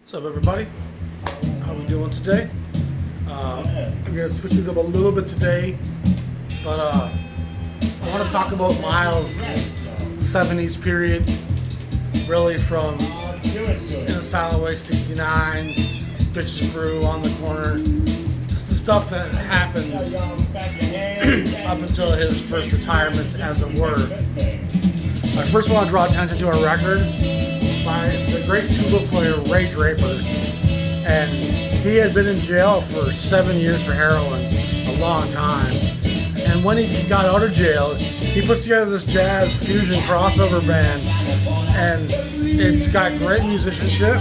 What's up, everybody? How we doing today? I'm going to switch things up a little bit today, but I want to talk about Miles' 70s period, really from In a Silent Way 69, Bitches Brew, On the Corner, just the stuff that happens up until his first retirement, as it were. I first want to draw attention to a record by the great tuba player Ray Draper, and he had been in jail for 7 years for heroin, a long time. And when he got out of jail, he puts together this jazz fusion crossover band, and it's got great musicianship.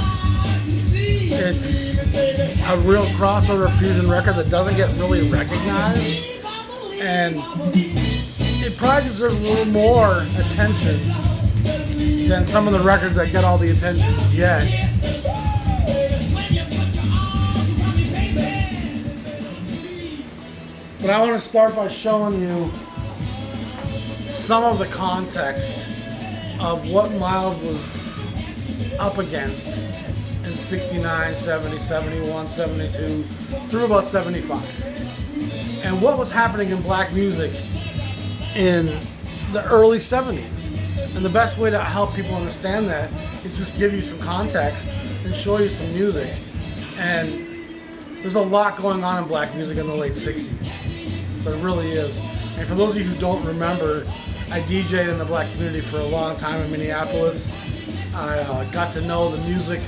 It's a real crossover fusion record that doesn't get really recognized, and it probably deserves a little more attention than some of the records that get all the attention yet. But I want to start by showing you some of the context of what Miles was up against in 69, 70, 71, 72, through about 75. And what was happening in black music in the early 70s. And the best way to help people understand that is just give you some context and show you some music. And there's a lot going on in black music in the late 60s. But it really is. And for those of you who don't remember, I DJ'd in the black community for a long time in Minneapolis. I got to know the music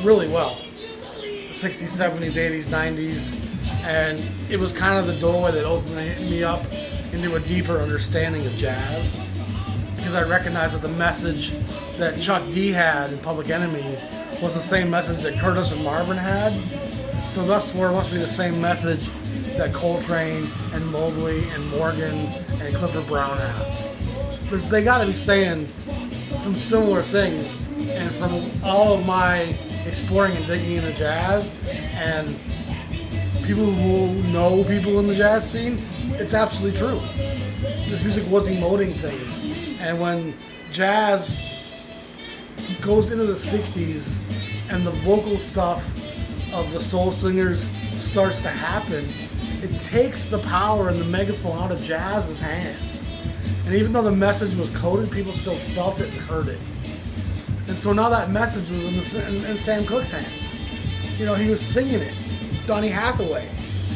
really well. The 60s, 70s, 80s, 90s. And it was kind of the doorway that opened me up into a deeper understanding of jazz, because I recognized that the message that Chuck D had in Public Enemy was the same message that Curtis and Marvin had. So thus far, it must be the same message that Coltrane and Mobley and Morgan and Clifford Brown have. They got to be saying some similar things. And from all of my exploring and digging into jazz and people who know people in the jazz scene, it's absolutely true. This music was emoting things. And when jazz goes into the 60s and the vocal stuff of the soul singers starts to happen, it takes the power and the megaphone out of jazz's hands. And even though the message was coded, people still felt it and heard it. And so now that message was in Sam Cooke's hands. You know, he was singing it, Donny Hathaway.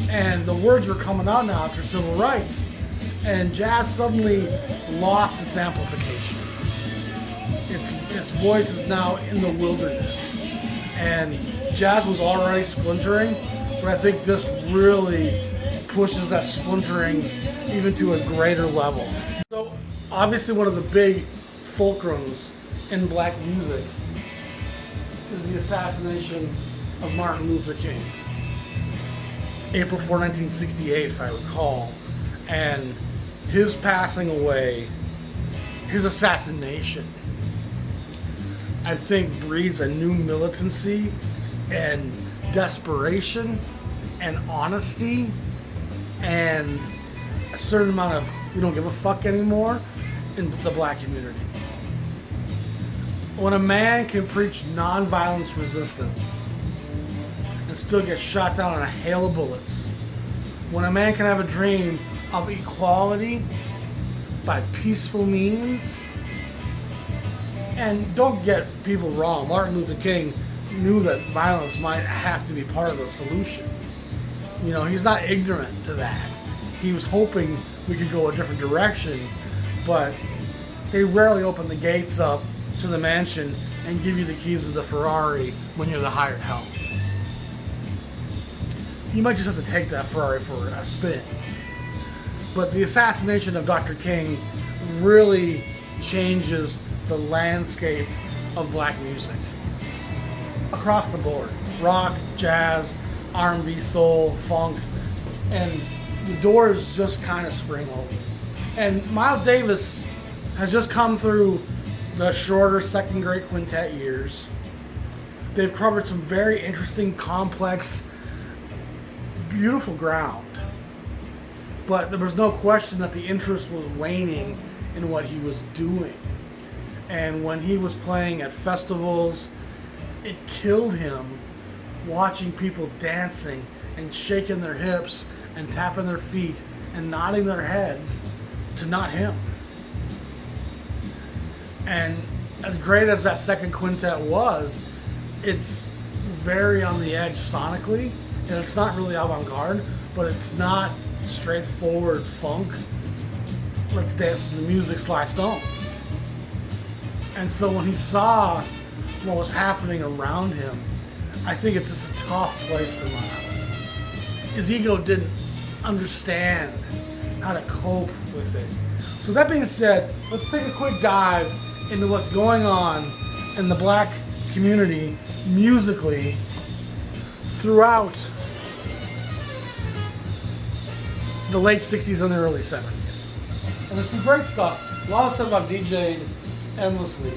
And the words were coming out now after civil rights. And jazz suddenly lost its amplification. Its voice is now in the wilderness. And jazz was already splintering, but I think this really pushes that splintering even to a greater level. So obviously one of the big fulcrums in black music is the assassination of Martin Luther King. April 4, 1968, if I recall. And his passing away, his assassination, I think breeds a new militancy and desperation and honesty and a certain amount of we don't give a fuck anymore in the black community. When a man can preach nonviolence resistance and still get shot down in a hail of bullets, when a man can have a dream of equality by peaceful means, and don't get people wrong, Martin Luther King knew that violence might have to be part of the solution. You know, he's not ignorant to that. He was hoping we could go a different direction, but they rarely open the gates up to the mansion and give you the keys of the Ferrari when you're the hired help. You might just have to take that Ferrari for a spin. But the assassination of Dr. King really changes the landscape of black music across the board. Rock, jazz, R&B, soul, funk, and the doors just kind of spring open. And Miles Davis has just come through the shorter second grade quintet years. They've covered some very interesting, complex, beautiful ground. But there was no question that the interest was waning in what he was doing. And when he was playing at festivals it killed him watching people dancing and shaking their hips and tapping their feet and nodding their heads to not him. And as great as that second quintet was, it's very on the edge sonically, and it's not really avant-garde, but it's not straightforward funk. Let's dance to the music, Sly Stone. And so when he saw what was happening around him, I think it's just a tough place for Miles. His ego didn't understand how to cope with it. So that being said, let's take a quick dive into what's going on in the black community musically throughout the late 60s and the early 70s. And there's some great stuff. A lot of stuff I've DJ'd endlessly.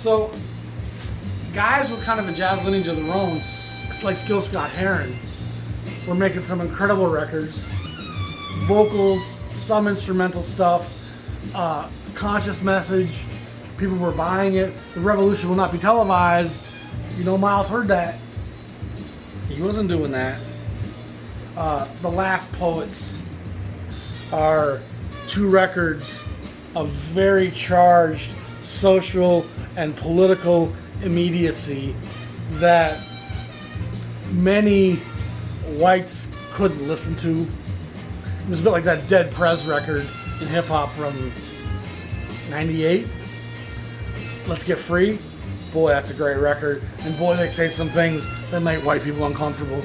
So guys with kind of a jazz lineage of their own, like Gil Scott-Heron, were making some incredible records. Vocals, some instrumental stuff, conscious message. People were buying it. The revolution will not be televised. You know, Miles heard that. He wasn't doing that. The Last Poets are two records of very charged social and political immediacy that many whites couldn't listen to. It was a bit like that Dead Prez record in hip-hop from 98. Let's Get Free. Boy, that's a great record. And boy, they say some things that make white people uncomfortable.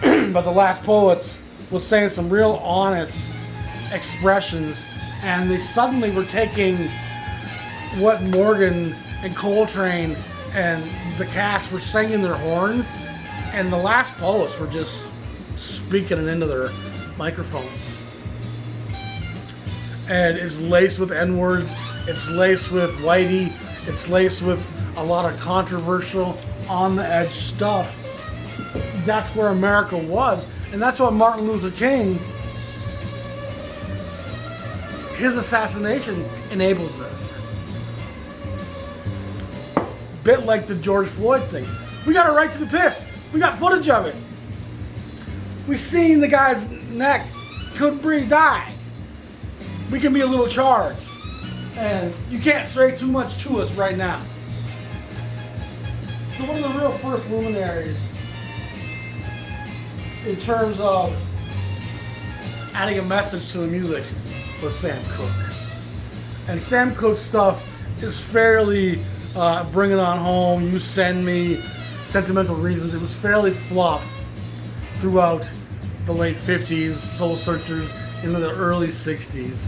But The Last Poets was saying some real honest expressions, and they suddenly were taking what Morgan and Coltrane and the cats were singing their horns, and The Last Poets were just speaking it into their microphones. And it's laced with N-words, it's laced with whitey, it's laced with a lot of controversial, on-the-edge stuff. That's where America was, and that's what Martin Luther King, his assassination enables this. Bit like the George Floyd thing. We got a right to be pissed. We got footage of it. We seen the guy's neck, couldn't breathe, die. We can be a little charged. And you can't say too much to us right now. So one of the real first luminaries in terms of adding a message to the music was Sam Cooke. And Sam Cooke's stuff is fairly Bring It On Home, You Send Me, Sentimental Reasons. It was fairly fluff throughout the late 50s, Soul Searchers, into the early 60s.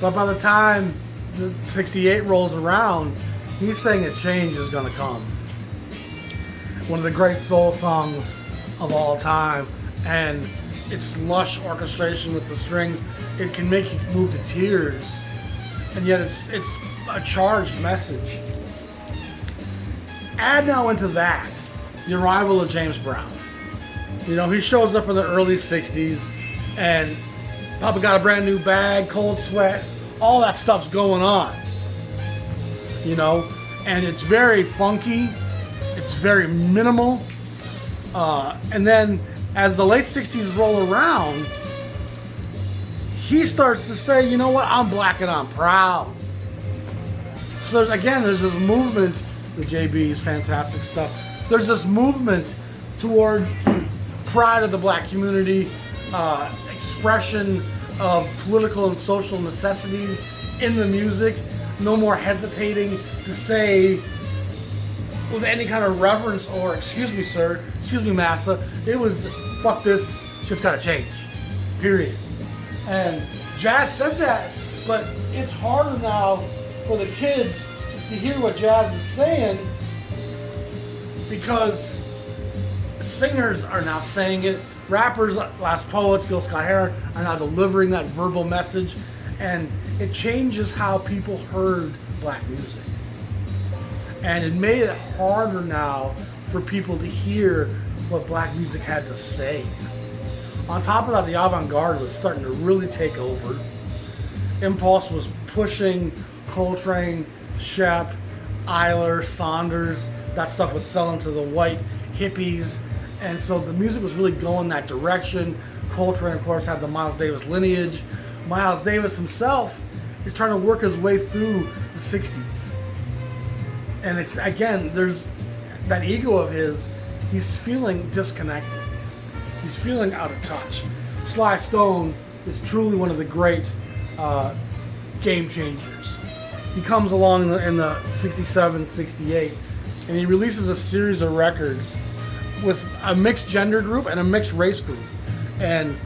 But by the time the 68 rolls around, he's saying a change is going to come. One of the great soul songs of all time, and its lush orchestration with the strings, it can make you move to tears, and yet it's a charged message. Add now into that the arrival of James Brown. You know, he shows up in the early 60s, and Papa Got a Brand New Bag, Cold Sweat, all that stuff's going on. You know, and it's very funky, it's very minimal, and then as the late 60s roll around, he starts to say, you know what, I'm black and I'm proud. So there's this movement, the JB's fantastic stuff, there's this movement towards pride of the black community, expression of political and social necessities in the music, no more hesitating to say with any kind of reverence or, excuse me sir, excuse me massa, it was, fuck this, shit's gotta change, period. And jazz said that, but it's harder now for the kids to hear what jazz is saying because singers are now saying it, rappers, Last Poets, Gil Scott-Heron, are now delivering that verbal message, and it changes how people heard black music. And it made it harder now for people to hear what black music had to say. On top of that, the avant-garde was starting to really take over. Impulse was pushing Coltrane, Shep, Eiler, Saunders. That stuff was selling to the white hippies. And so the music was really going that direction. Coltrane, of course, had the Miles Davis lineage. Miles Davis himself is trying to work his way through the 60s. And it's, again, there's that ego of his. He's feeling disconnected. He's feeling out of touch. Sly Stone is truly one of the great game changers. He comes along in the 67, 68, and he releases a series of records with a mixed gender group and a mixed race group. And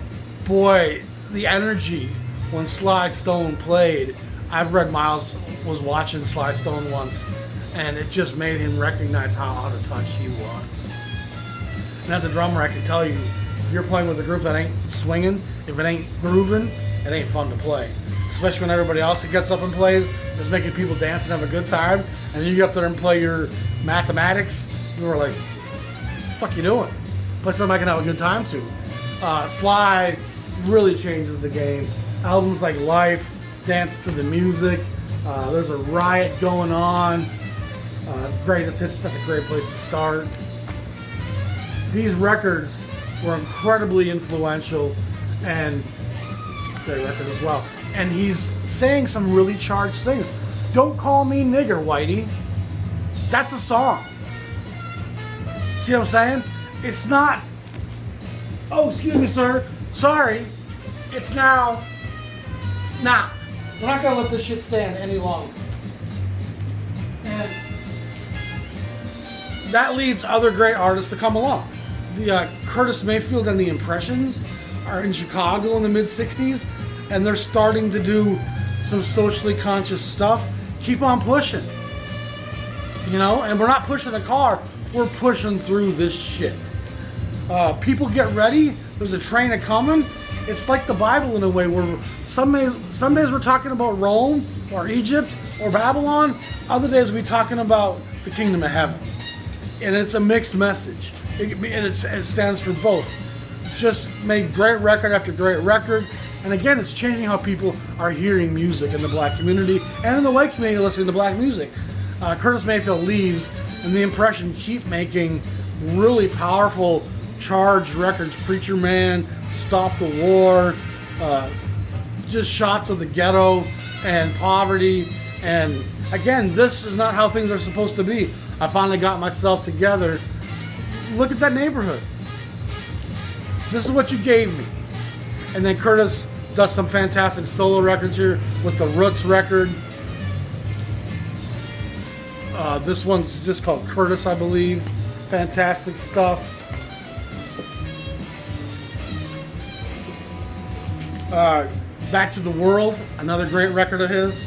boy, the energy when Sly Stone played. I've read Miles was watching Sly Stone once, and it just made him recognize how out of touch he was. And as a drummer, I can tell you, if you're playing with a group that ain't swinging, if it ain't grooving, it ain't fun to play. Especially when everybody else that gets up and plays is making people dance and have a good time, and you get up there and play your mathematics, you're like, what the fuck you doing? Play something I can have a good time to. Sly really changes the game. Albums like Life, Dance to the Music, there's a riot going on. Greatest Hits, that's a great place to start. These records were incredibly influential, and great record as well. And he's saying some really charged things. Don't call me nigger, Whitey. That's a song. See what I'm saying? It's not, oh, excuse me, sir. Sorry. It's now, nah. We're not going to let this shit stand any longer. And that leads other great artists to come along. The Curtis Mayfield and the Impressions are in Chicago in the mid-60s, and they're starting to do some socially conscious stuff. Keep on pushing. You know, and we're not pushing a car, we're pushing through this shit. People get ready, there's a train a-coming. It's like the Bible in a way, where some days we're talking about Rome or Egypt or Babylon, other days we're talking about the kingdom of heaven. And it's a mixed message. It stands for both. Just made great record after great record. And again, it's changing how people are hearing music in the black community and in the white community listening to black music. Curtis Mayfield leaves, and the Impression keep making really powerful, charged records. Preacher Man, Stop the War, just shots of the ghetto and poverty. And again, this is not how things are supposed to be. I finally got myself together. Look at that neighborhood. This is what you gave me. And then Curtis does some fantastic solo records here with the Roots record. This one's just called Curtis, I believe. Fantastic stuff. Back to the World, another great record of his.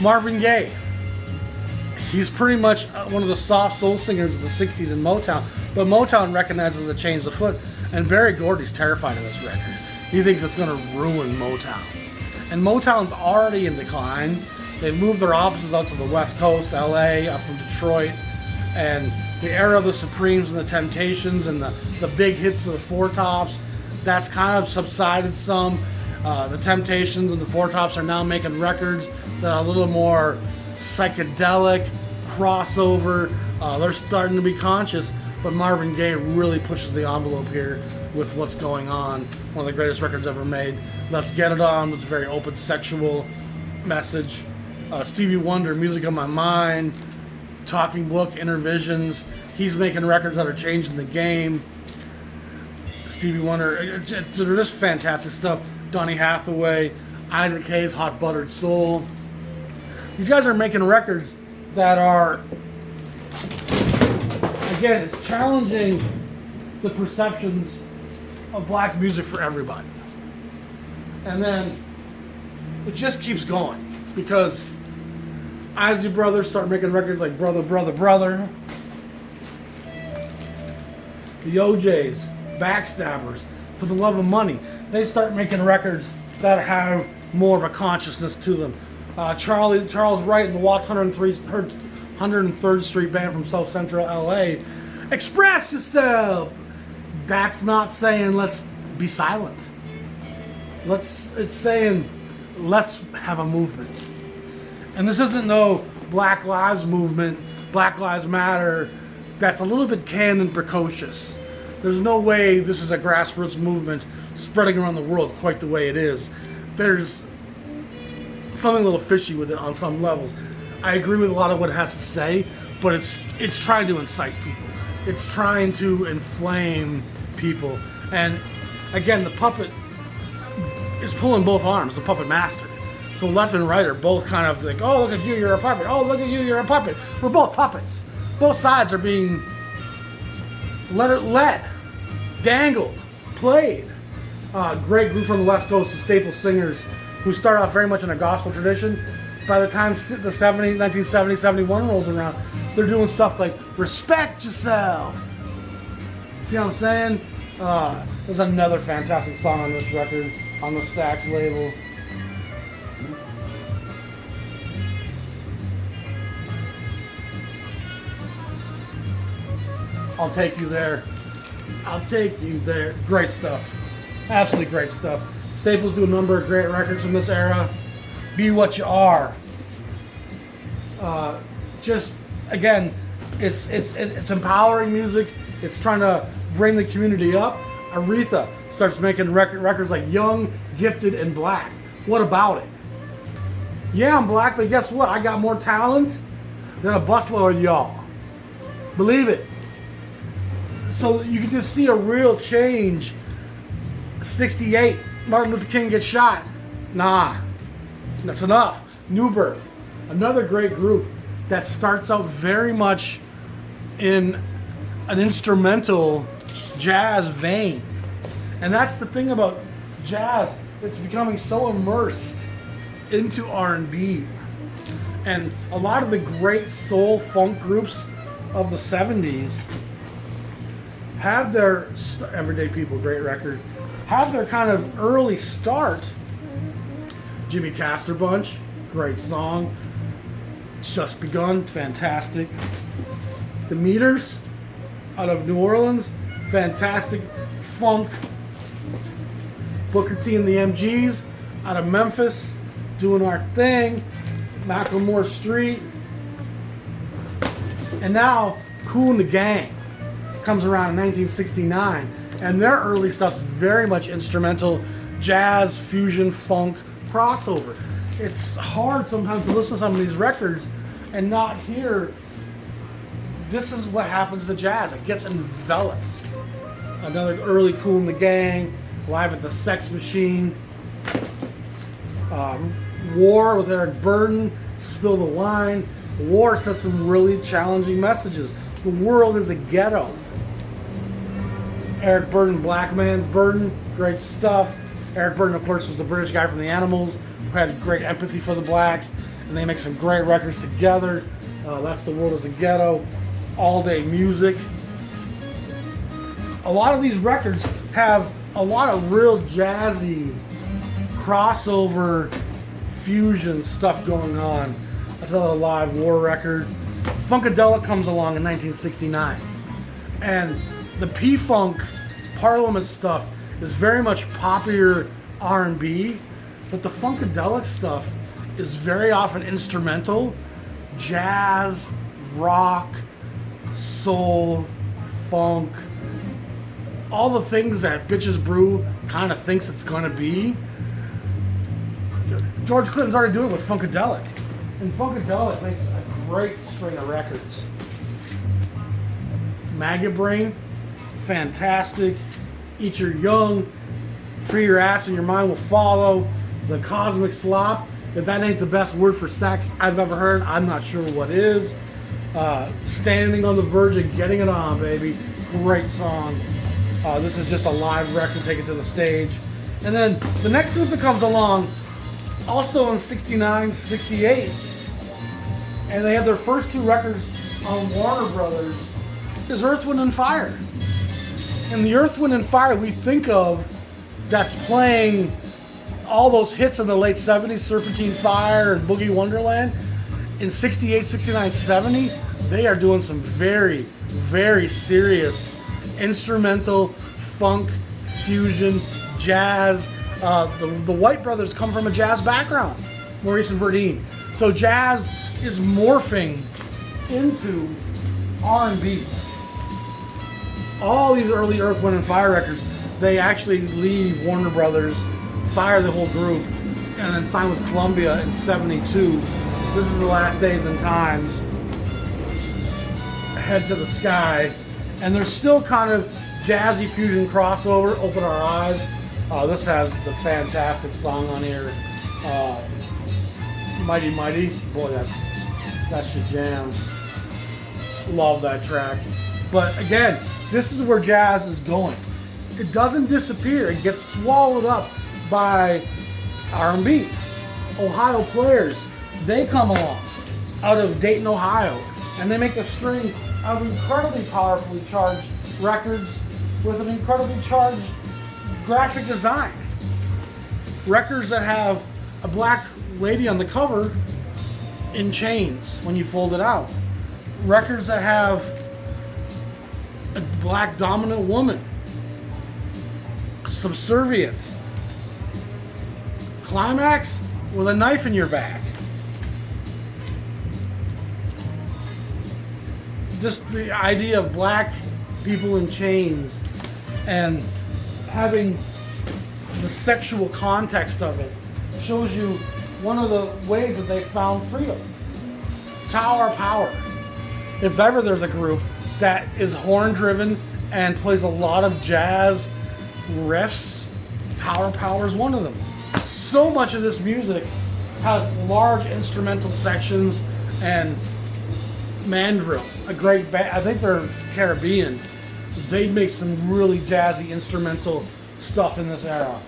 Marvin Gaye. He's pretty much one of the soft soul singers of the 60s in Motown, but Motown recognizes a change afoot, and Berry Gordy's terrified of this record. He thinks it's going to ruin Motown. And Motown's already in decline. They've moved their offices out to the West Coast, LA, up from Detroit, and the era of the Supremes and the Temptations and the big hits of the Four Tops, that's kind of subsided some. The Temptations and the Four Tops are now making records that are a little more psychedelic, crossover. They're starting to be conscious, but Marvin Gaye really pushes the envelope here with what's going on. One of the greatest records ever made. Let's Get It On was a very open sexual message. Stevie Wonder, Music of My Mind, Talking Book, Intervisions. He's making records that are changing the game. Stevie Wonder, they're just fantastic stuff. Donny Hathaway, Isaac Hayes, Hot Buttered Soul. These guys are making records that are, again, it's challenging the perceptions of black music for everybody. And then it just keeps going, because Isley Brothers start making records like Brother, Brother, Brother. The OJs, Backstabbers, For the Love of Money. They start making records that have more of a consciousness to them. Charles Wright and the Watts 103rd Street Band from South Central LA. Express yourself! That's not saying let's be silent. It's saying let's have a movement. And this isn't no Black Lives Movement, Black Lives Matter, that's a little bit canned and precocious. There's no way this is a grassroots movement spreading around the world quite the way it is. There's something a little fishy with it on some levels. I agree with a lot of what it has to say, but it's trying to incite people. It's trying to inflame people. And again, the puppet is pulling both arms, the puppet master. So left and right are both kind of like, oh, look at you, you're a puppet. Oh, look at you, you're a puppet. We're both puppets. Both sides are being led, dangled, played. Great group from the West Coast, the staple singers, who start off very much in a gospel tradition. By the time the 1970, 71 rolls around, they're doing stuff like Respect Yourself. See what I'm saying? There's another fantastic song on this record, on the Stax label. I'll Take You There. I'll Take You There. Great stuff. Absolutely great stuff. Staples do a number of great records from this era. Be What You Are. Just, again, it's empowering music. It's trying to bring the community up. Aretha starts making records like Young, Gifted, and Black. What about it? Yeah, I'm black, but guess what? I got more talent than a busload of y'all. Believe it. So you can just see a real change. 68, Martin Luther King gets shot. Nah, that's enough. New Birth, another great group that starts out very much in an instrumental jazz vein. And that's the thing about jazz, it's becoming so immersed into R&B. And a lot of the great soul funk groups of the 70s have their, Everyday People, great record, have their kind of early start. Jimmy Castor Bunch, great song. Just Begun, fantastic. The Meters, out of New Orleans, fantastic funk. Booker T and the MGs, out of Memphis, doing our thing. Macklemore Street. And now, Kool the Gang comes around in 1969, and their early stuff's very much instrumental, jazz, fusion, funk, crossover. It's hard sometimes to listen to some of these records and not hear this is what happens to jazz. It gets enveloped. Another early Kool the Gang, Live at the Sex Machine, War with Eric Burden, Spill the Line. War says some really challenging messages. The world is a ghetto. Eric Burden, Black Man's Burden, great stuff. Eric Burden, of course, was the British guy from the Animals who had great empathy for the blacks, and they make some great records together. That's The World is a Ghetto, All Day Music. A lot of these records have a lot of real jazzy crossover fusion stuff going on. That's another live War record. Funkadelic comes along in 1969, and the P-Funk Parliament stuff is very much poppier R&B, but the Funkadelic stuff is very often instrumental, jazz, rock, soul, funk, all the things that Bitches Brew kind of thinks it's going to be. George Clinton's already doing it with Funkadelic, and Funkadelic makes a great string of records. Maggot Brain, fantastic. Eat Your Young, Free Your Ass and Your Mind Will Follow. The Cosmic Slop. If that ain't the best word for sex I've ever heard, I'm not sure what is. Standing on the Verge of Getting It On, baby. Great song. This is just a live record, take it to the stage. And then the next group that comes along, also in 69, 68, and they had their first two records on Warner Brothers, is Earth, Wind and Fire. And the Earth, Wind and Fire we think of that's playing all those hits in the late 70s, Serpentine Fire and Boogie Wonderland, in 68, 69, 70, they are doing some very, very serious instrumental, funk, fusion, jazz. The White Brothers come from a jazz background. Maurice and Verdine. So jazz is morphing into R&B. All these early Earth, Wind & Fire records, they actually leave Warner Brothers, fire the whole group, and then sign with Columbia in '72. This is the Last Days and Times. Head to the Sky. And there's still kind of jazzy fusion crossover, Open Our Eyes. This has the fantastic song on here, Mighty Mighty. Boy, that's your jam. Love that track. But again, this is where jazz is going. It doesn't disappear. It gets swallowed up by R&B. Ohio players, they come along out of Dayton, Ohio, and they make a string of incredibly powerfully charged records with an incredibly charged graphic design. Records that have a black lady on the cover in chains when you fold it out. Records that have a black dominant woman, subservient. Climax with a knife in your back. Just the idea of black people in chains and having the sexual context of it shows you one of the ways that they found freedom. Tower of Power. If ever there's a group that is horn driven and plays a lot of jazz riffs, Tower of Power is one of them. So much of this music has large instrumental sections and mandrill, a great band. I think they're Caribbean. They make some really jazzy instrumental stuff in this era.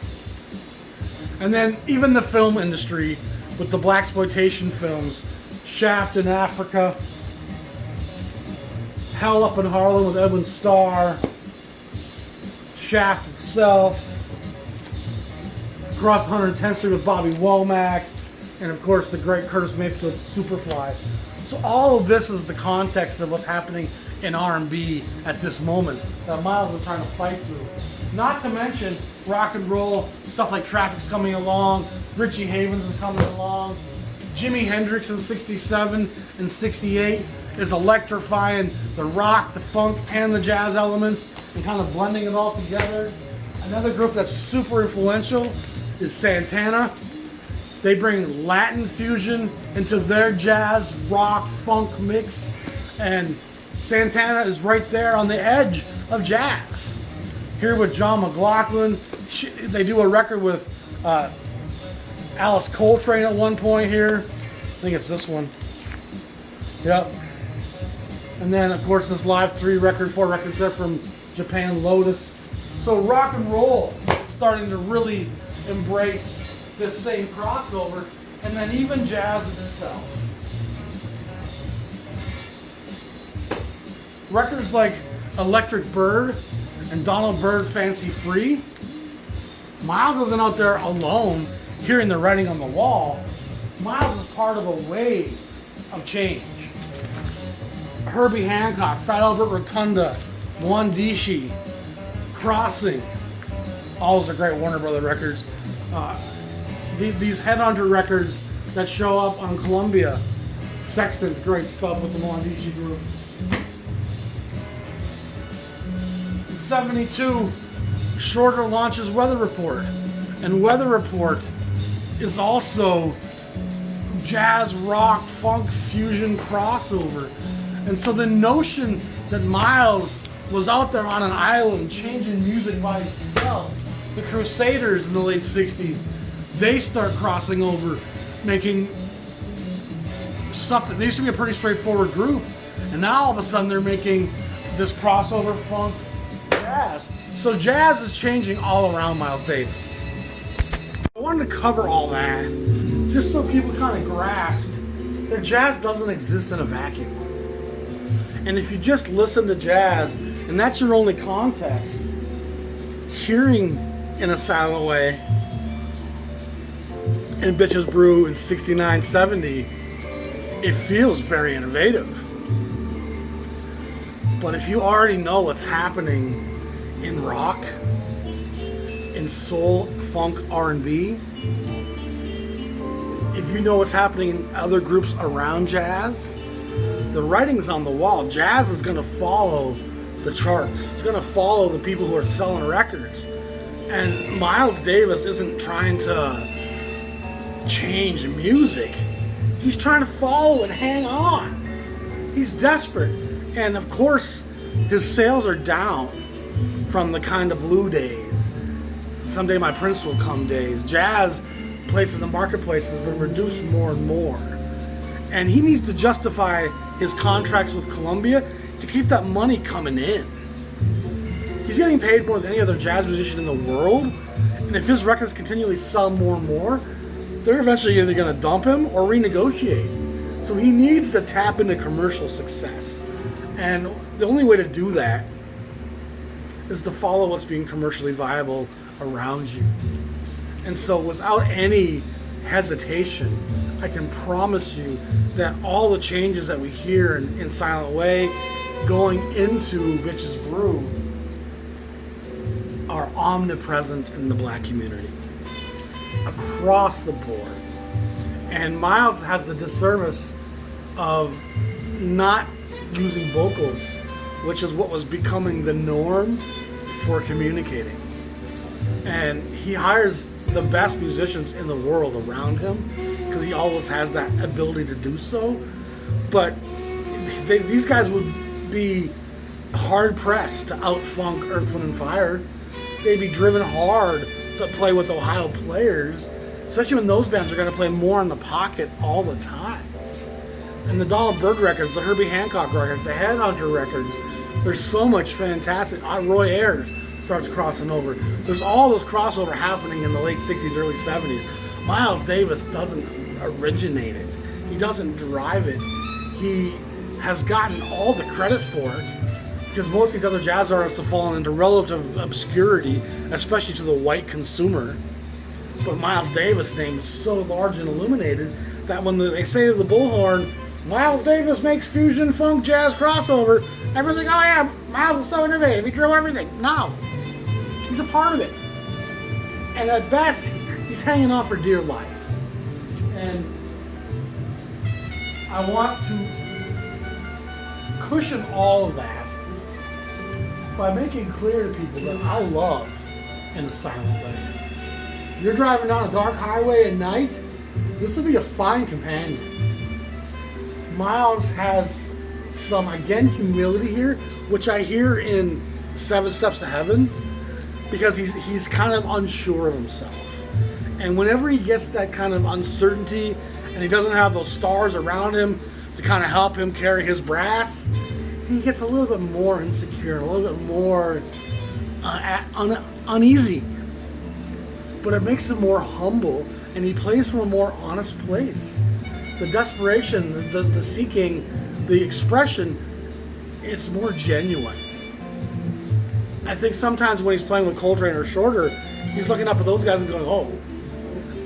And then even the film industry with the blaxploitation films, Shaft in Africa, Hell Up in Harlem with Edwin Starr, Shaft itself, Across 110th Street with Bobby Womack, and of course the great Curtis Mayfield's Superfly. So all of this is the context of what's happening in R&B at this moment that Miles is trying to fight through. Not to mention rock and roll, stuff like Traffic's coming along, Richie Havens is coming along, Jimi Hendrix in '67 and '68 is electrifying the rock, the funk, and the jazz elements and kind of blending it all together. Another group that's super influential is Santana. They bring Latin fusion into their jazz, rock, funk mix, and Santana is right there on the edge of jazz. Here with John McLaughlin, they do a record with Alice Coltrane at one point here. I think it's this one. Yep. And then, of course, this live 4 records there from Japan, Lotus. So rock and roll starting to really embrace this same crossover, and then even jazz itself. Records like Electric Bird and Donald Byrd Fancy Free. Miles isn't out there alone hearing the writing on the wall. Miles is part of a wave of change. Herbie Hancock, Fat Albert Rotunda, Juan Dishi, Crossing. All those are great Warner Brothers records. These headhunter records that show up on Columbia. Sexton's great stuff with the Juan Dishi group. In '72, Shorter launches Weather Report. And Weather Report is also jazz, rock, funk, fusion crossover. And so the notion that Miles was out there on an island changing music by himself, the Crusaders in the late 60s, they start crossing over, making stuff that they used to be a pretty straightforward group. And now all of a sudden they're making this crossover funk jazz. So jazz is changing all around Miles Davis. I wanted to cover all that just so people kind of grasp that jazz doesn't exist in a vacuum. And if you just listen to jazz and that's your only context, hearing In a Silent Way and Bitches Brew in '69-70, it feels very innovative. But if you already know what's happening in rock, in soul, funk, R&B, if you know what's happening in other groups around jazz, the writing's on the wall. Jazz is going to follow the charts. It's going to follow the people who are selling records. And Miles Davis isn't trying to change music. He's trying to follow and hang on. He's desperate. And of course, his sales are down from the kind of blue days. Someday my Prince will come days. Jazz place in the marketplace has been reduced more and more. And he needs to justify his contracts with Columbia to keep that money coming in. He's getting paid more than any other jazz musician in the world. And if his records continually sell more and more, they're eventually either going to dump him or renegotiate. So he needs to tap into commercial success. And the only way to do that is to follow what's being commercially viable around you. And so without any hesitation, I can promise you that all the changes that we hear in Silent Way going into Bitches Brew are omnipresent in the black community across the board. And Miles has the disservice of not using vocals, which is what was becoming the norm for communicating. And he hires the best musicians in the world around him because he always has that ability to do so. But these guys would be hard pressed to outfunk Earth, Wind & Fire. They'd be driven hard to play with Ohio players, especially when those bands are going to play more in the pocket all the time. And the Donald Byrd records, the Herbie Hancock records, the Headhunter records, there's so much fantastic. Roy Ayers starts crossing over. There's all those crossover happening in the late 60s, early 70s. Miles Davis doesn't originate it. He doesn't drive it. He has gotten all the credit for it because most of these other jazz artists have fallen into relative obscurity, especially to the white consumer. But Miles Davis' name is so large and illuminated that when they say to the bullhorn, Miles Davis makes fusion, funk, jazz crossover, everyone's like, oh yeah, Miles is so innovative, he drove everything. No, he's a part of it. And at best, he's hanging on for dear life. And I want to cushion all of that by making clear to people that I love In a Silent Way. You're driving down a dark highway at night, this will be a fine companion. Miles has some, again, humility here, which I hear in 7 Steps to Heaven, because he's kind of unsure of himself. And whenever he gets that kind of uncertainty and he doesn't have those stars around him to kind of help him carry his brass, he gets a little bit more insecure, a little bit more uneasy. But it makes him more humble, and he plays from a more honest place. The desperation, the seeking, the expression, it's more genuine. I think sometimes when he's playing with Coltrane or Shorter, he's looking up at those guys and going, oh,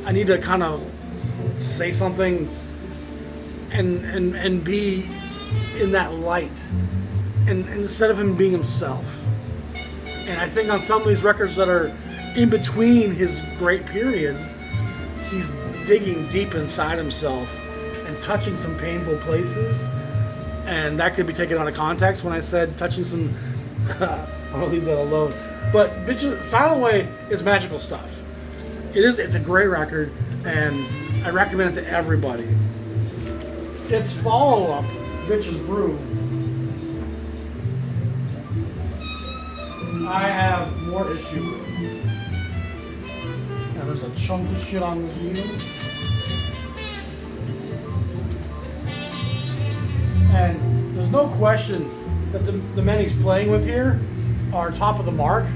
I need to kind of say something and be in that light, and instead of him being himself. And I think on some of these records that are in between his great periods, he's digging deep inside himself and touching some painful places. And that could be taken out of context when I said touching some I'll leave that alone. But Silent Way is magical stuff. It's a great record, and I recommend it to everybody. Its follow-up, Bitches Brew, I have more issue with. Now there's a chunk of shit on this needle. And there's no question that the men he's playing with here are top of the mark.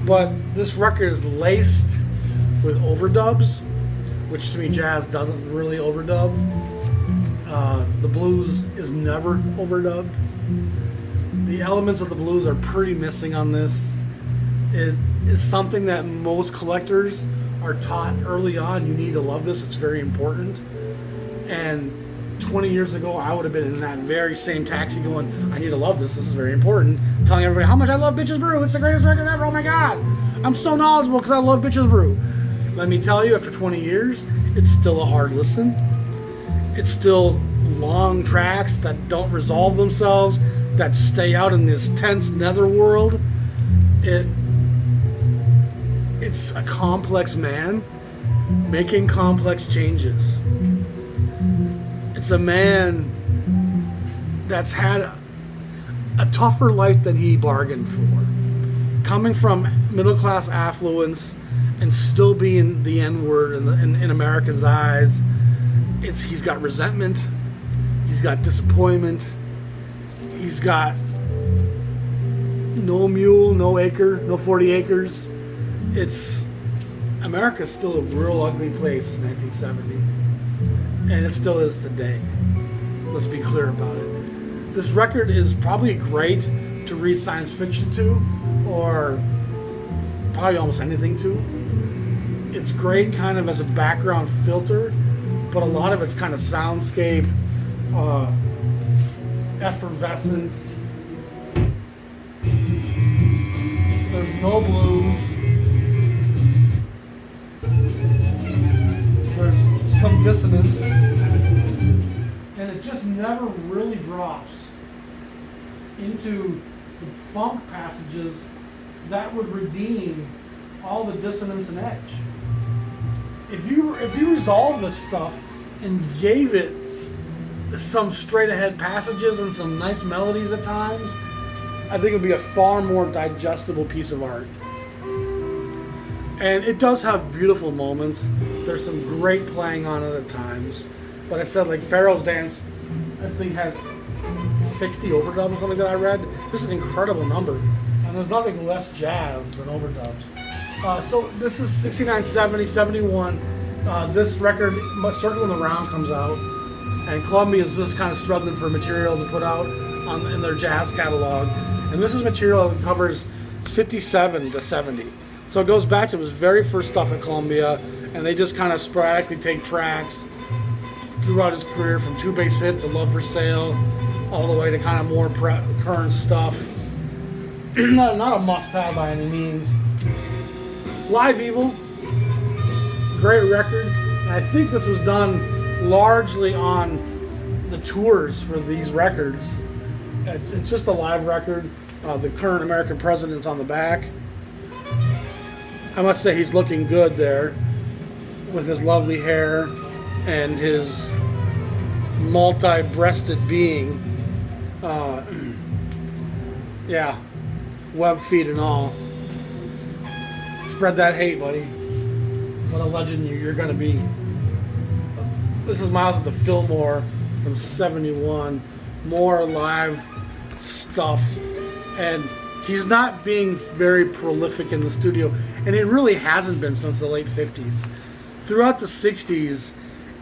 But this record is laced with overdubs, which to me jazz doesn't really overdub. The blues is never overdubbed. The elements of the blues are pretty missing on this. It is something that most collectors are taught early on. You need to love this. It's very important. And 20 years ago, I would have been in that very same taxi going, I need to love this. This is very important. Telling everybody how much I love Bitches Brew. It's the greatest record ever. Oh my God. I'm so knowledgeable because I love Bitches Brew. let me tell you, after 20 years, it's still a hard listen. It's still long tracks that don't resolve themselves, that stay out in this tense netherworld. It's a complex man making complex changes. It's a man that's had a tougher life than he bargained for. Coming from middle class affluence and still being the N-word in Americans' eyes. He's got resentment. He's got disappointment. He's got no mule, no acre, no 40 acres. America's still a real ugly place in 1970. And it still is today. Let's be clear about it. This record is probably great to read science fiction to, or probably almost anything to. It's great kind of as a background filter, but a lot of it's kind of soundscape, effervescent. There's no blues. There's some dissonance. And it just never really drops into the funk passages that would redeem all the dissonance and edge. If you resolve this stuff and gave it some straight ahead passages and some nice melodies at times, I think it would be a far more digestible piece of art. And it does have beautiful moments. There's some great playing on it at times. But I said, like, Pharaohs Dance, I think has 60 overdubs or something that I read. This is an incredible number. And there's nothing less jazz than overdubs. So this is 69, 70, 71. This record, Circling the Round, comes out. And Columbia is just kind of struggling for material to put out in their jazz catalog. And this is material that covers 57 to 70. So it goes back to his very first stuff at Columbia. And they just kind of sporadically take tracks throughout his career, from Two Bass Hit to Love for Sale, all the way to kind of more current stuff. Not a must-have by any means. Live Evil, great record. And I think this was done largely on the tours for these records. It's just a live record. The current American president's on the back. I must say he's looking good there with his lovely hair and his multi-breasted being. Yeah, web feed and all. Spread that hate, buddy. What a legend you're going to be. This is Miles at the Fillmore from 71. More live stuff. And he's not being very prolific in the studio. And it really hasn't been since the late 50s. Throughout the 60s,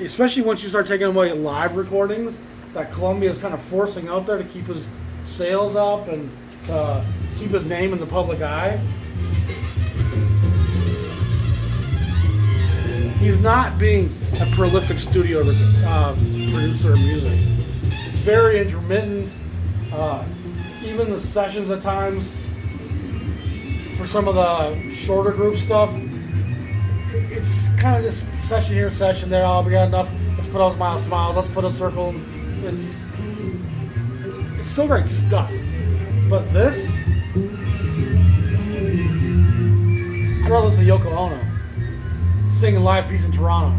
especially once you start taking away live recordings that Columbia is kind of forcing out there to keep his sales up and keep his name in the public eye, he's not being a prolific studio producer of music. It's very intermittent. Even the sessions at times, for some of the shorter group stuff, it's kind of just session here, session there. Oh, we got enough. Let's put out Smile, Smile. Let's put a circle. It's still great stuff. But this, I'd rather listen to Yoko Ono singing live piece in Toronto.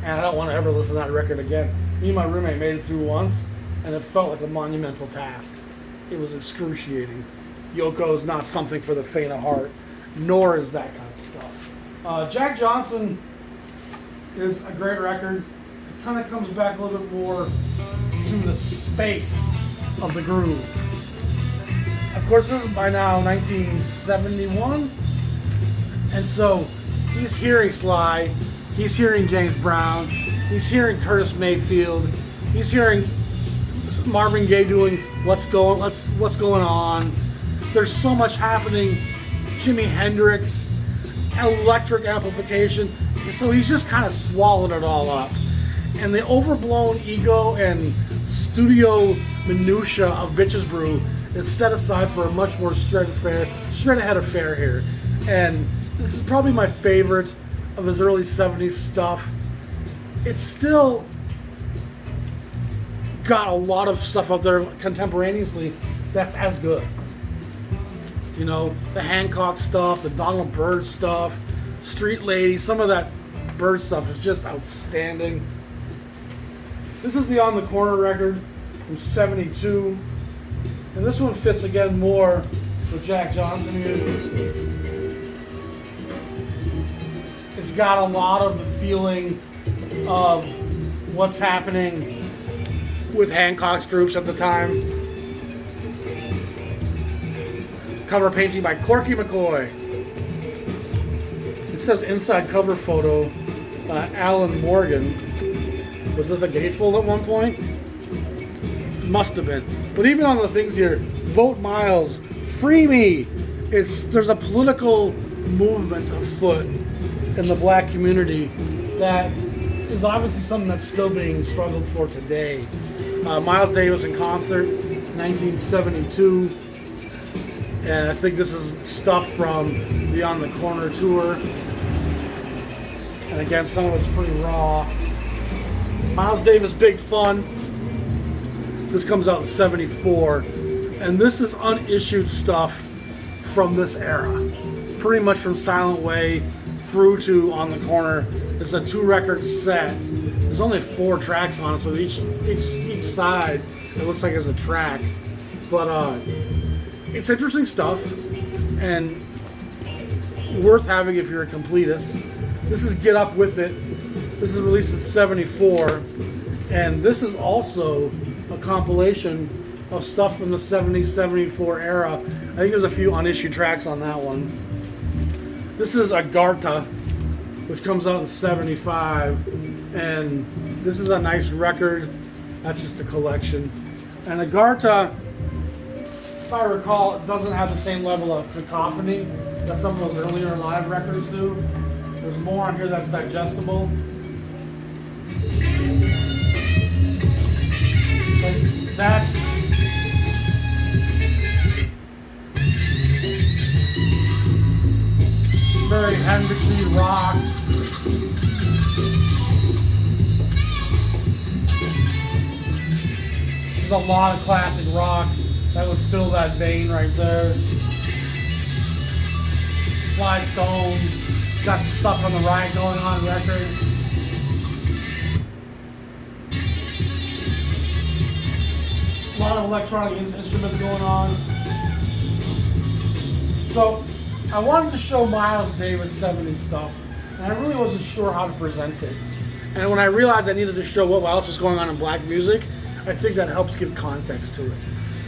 And I don't want to ever listen to that record again. Me and my roommate made it through once, and it felt like a monumental task. It was excruciating. Yoko is not something for the faint of heart, nor is that kind of stuff. Jack Johnson is a great record. It kind of comes back a little bit more to the space of the groove. Of course, this is by now 1971, and so he's hearing Sly, he's hearing James Brown, he's hearing Curtis Mayfield, he's hearing Marvin Gaye doing what's going on. There's so much happening. Jimi Hendrix, electric amplification. So he's just kind of swallowed it all up. And the overblown ego and studio minutia of Bitches Brew is set aside for a much more straight ahead affair here. And this is probably my favorite of his early 70s stuff, it's still got a lot of stuff out there contemporaneously that's as good. You know, the Hancock stuff, the Donald Byrd stuff, Street Lady, some of that Byrd stuff is just outstanding. This is the On the Corner record from '72, and this one fits again more with Jack Johnson music. It's got a lot of the feeling of what's happening with Hancock's groups at the time. Cover painting by Corky McCoy. It says inside cover photo, Alan Morgan. Was this a gatefold at one point? Must have been. But even on the things here, vote Miles, free me. There's a political movement afoot in the black community that is obviously something that's still being struggled for today. Miles Davis in concert, 1972. And I think this is stuff from the On the Corner tour. And again, some of it's pretty raw. Miles Davis, Big Fun. This comes out in '74. And this is unissued stuff from this era. Pretty much from Silent Way through to On the Corner. It's a 2-record set. There's only 4 tracks on it, so each side it looks like there's a track. But it's interesting stuff and worth having if you're a completist. This is Get Up With It. This is released in '74, and this is also a compilation of stuff from the '70s, '74 era. I think there's a few unissued tracks on that one. This is Agartha, which comes out in '75, and this is a nice record. That's just a collection. And Agartha, if I recall, it doesn't have the same level of cacophony that some of those earlier live records do. There's more on here that's digestible. But that's very Hendrixy rock. There's a lot of classic rock that would fill that vein right there. Sly Stone got some stuff on the Riot Going On record. A lot of electronic instruments going on. So I wanted to show Miles Davis 70s stuff, and I really wasn't sure how to present it. And when I realized I needed to show what else is going on in black music, I think that helps give context to it.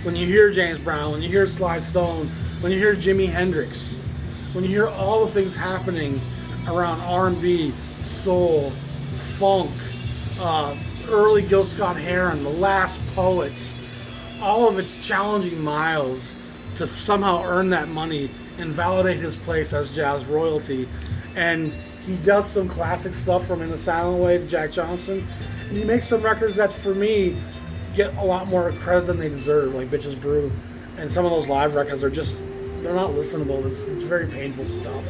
When you hear James Brown, when you hear Sly Stone, when you hear Jimi Hendrix, when you hear all the things happening around R&B, soul, funk, early Gil Scott-Heron, the Last Poets, all of it's challenging Miles to somehow earn that money and validate his place as jazz royalty. And he does some classic stuff from In the Silent Way to Jack Johnson, and he makes some records that, for me, get a lot more credit than they deserve, like Bitches Brew. And some of those live records are just, they're not listenable. It's very painful stuff.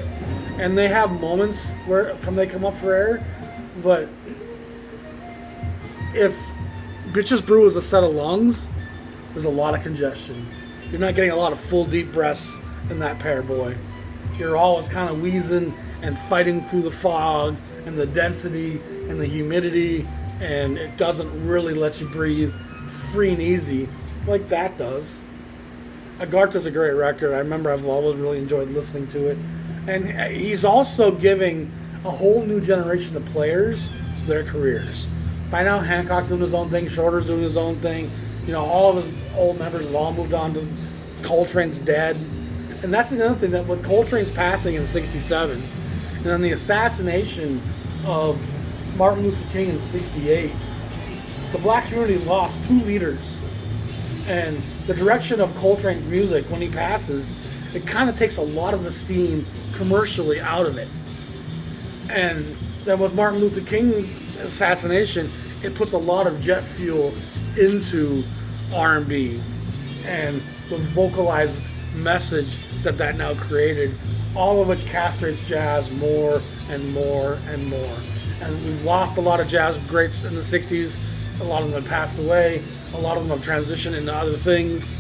And they have moments where they come up for air, but if Bitches Brew is a set of lungs, there's a lot of congestion. You're not getting a lot of full deep breaths in that pair, boy. You're always kind of wheezing and fighting through the fog and the density and the humidity, and it doesn't really let you breathe free and easy like that does. Agartha's a great record. I remember I've always really enjoyed listening to it. And he's also giving a whole new generation of players their careers. By now, Hancock's doing his own thing, Shorter's doing his own thing. You know, all of his old members have all moved on to Coltrane's dead. And that's another thing, that with Coltrane's passing in '67, and then the assassination of Martin Luther King in '68, the black community lost 2 leaders. And the direction of Coltrane's music, when he passes, it kind of takes a lot of the steam commercially out of it. And then with Martin Luther King's assassination, it puts a lot of jet fuel into R&B and the vocalized message that now created all of which castrates jazz more and more and more. And we've lost a lot of jazz greats in the 60s. A lot of them have passed away. A lot of them have transitioned into other things.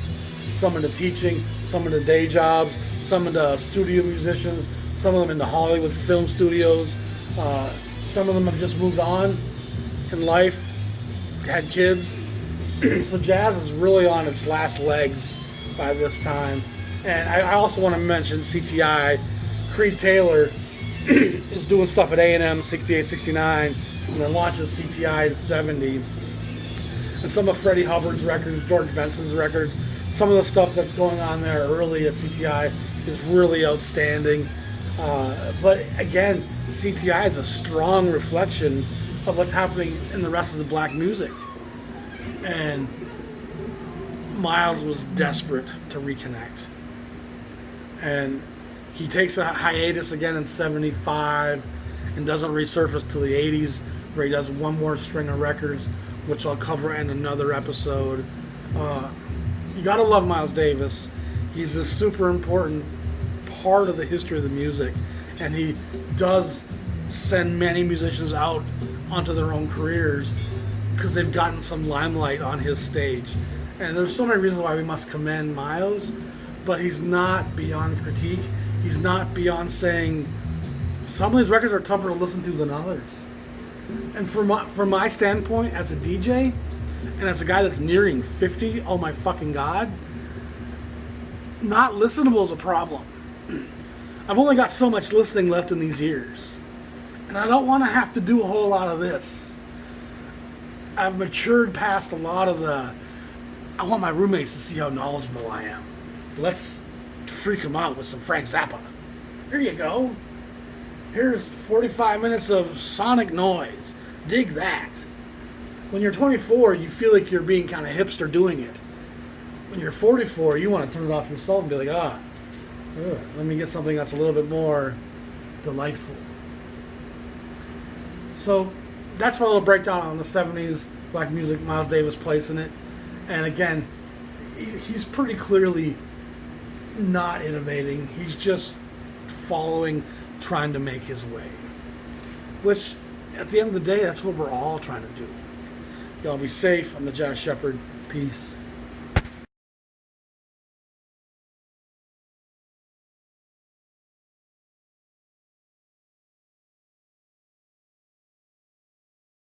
Some into teaching, some into day jobs, some into studio musicians, some of them into Hollywood film studios. Some of them have just moved on in life, had kids. So jazz is really on its last legs by this time. And I also want to mention CTI. Creed Taylor is doing stuff at A&M 68, 69, and then launches CTI in 70. And some of Freddie Hubbard's records, George Benson's records, some of the stuff that's going on there early at CTI is really outstanding. But again, CTI is a strong reflection of what's happening in the rest of the black music. And Miles was desperate to reconnect. And he takes a hiatus again in 75 and doesn't resurface till the 80s, where he does one more string of records, which I'll cover in another episode. You gotta love Miles Davis. He's a super important part of the history of the music, and he does send many musicians out onto their own careers because they've gotten some limelight on his stage. And there's so many reasons why we must commend Miles, but he's not beyond critique. He's not beyond saying some of his records are tougher to listen to than others. And from my standpoint as a DJ and as a guy that's nearing 50, oh my fucking God, not listenable is a problem. I've only got so much listening left in these ears, and I don't want to have to do a whole lot of this. I've matured past a lot of I want my roommates to see how knowledgeable I am. Let's freak them out with some Frank Zappa. Here you go. Here's 45 minutes of sonic noise. Dig that. When you're 24, you feel like you're being kind of hipster doing it. When you're 44, you want to turn it off yourself and be like, let me get something that's a little bit more delightful. So that's my little breakdown on the 70s black music, Miles Davis' place in it. And again, he's pretty clearly not innovating. He's just following, trying to make his way. Which, at the end of the day, that's what we're all trying to do. Y'all be safe. I'm the Jazz Shepherd. Peace.